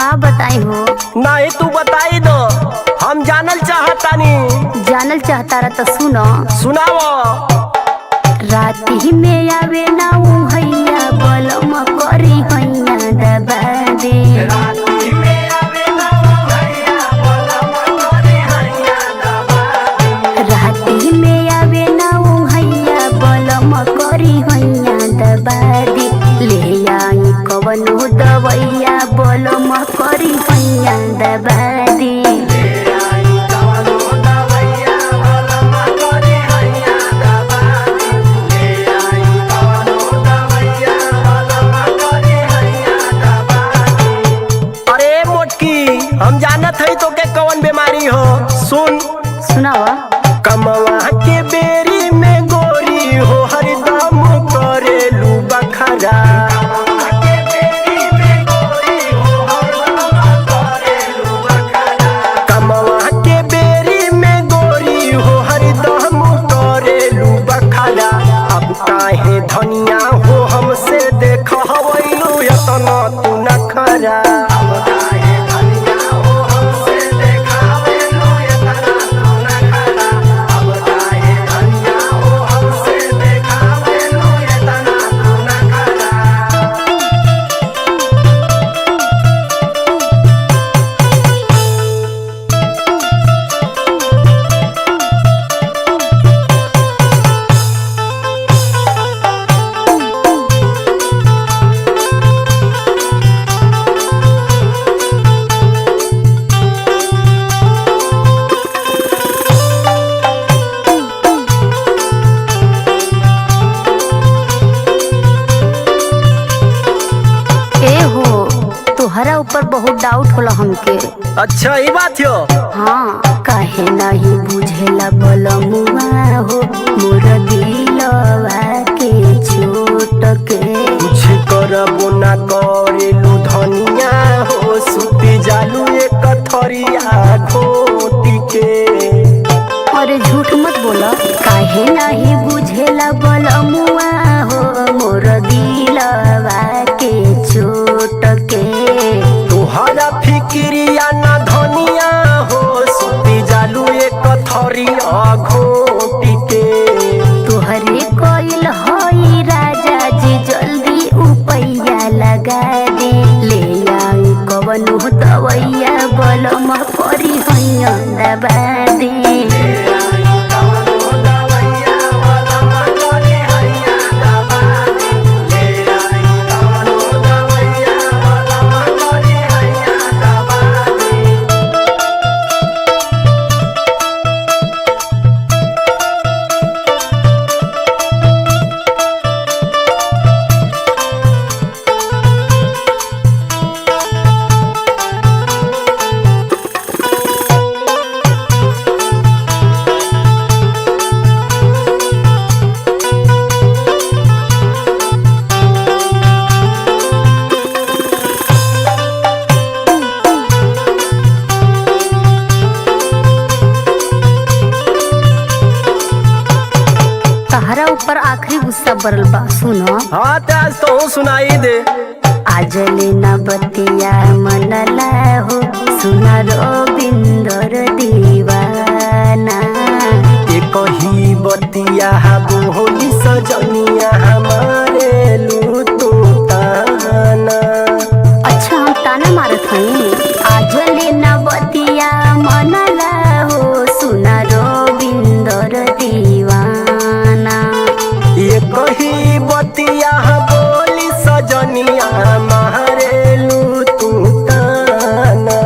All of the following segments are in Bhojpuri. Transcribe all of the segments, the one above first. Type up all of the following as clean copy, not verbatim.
का बताई हो? नहीं तू बताई दो, हम जानल चाहतानी। जानल चाहता रहा तो सुनो। सुनाओ। राती में आवे ना हैया बलम करी हैया दबा दे। राती में आवे ना हैया बलम करी हैया दबा दे। राती में आवे ना हैया बलम करी हैया दबा दे। ले आई कवनो दवैया बलम करी हैया दबा दे। हम जानत हई तो के कौन बीमारी हो। सुन सुनावा। कमवा के बेरी में गोरी हो हरदम करेलू बखरा। कमवा के बेरी में गोरी हो हरदम करेलू बखरा। अब काहे धनिया हो हमसे देख हवैलू यतना तू नखरा। तोहरा ऊपर बहुत डाउट होला हमके। अच्छा ये बात हो। हाँ काहे नहीं बुझेला बलमुआ हो मोर दिलवा के छोट के। कुछ करबो ना करेलू धनिया हो सुती जालू एक थरिया घोटी के। अरे झूठ मत बोला। काहे नहीं बुझेला बलमुआ हो मोर दिलवा के छोट के। तोहरा फिक्रिया ना धनिया हो सुती जालू एक थरिया घोटी के। तोहरे कोइल होई राजा जी जल्दी उपैया लगा दे। ले आई कवनो दवैया बलम करी हैया दबा दे। तहरा ऊपर आखिरी गुस्सा बरल बा सुनो। हाँ आज तो सुनाई दे। आज लेना बतिया मनला हो सुना रविंदर दीवाना। एक ही बतिया बोली सजनिया हमारे लू तो ताना। अच्छा हम ताना मारत हई। आज लेना बतिया मनला हो सुना रविंदर दीवाना। एक ही बतिया बोली सजनिया हमारे लू तू ताना।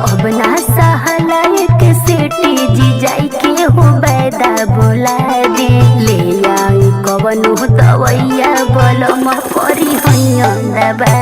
अब ना सहला एक सेठी जी जाई के हो बैदा बोला दे। ले आई कवनो दवैया बलम करी हैया दबा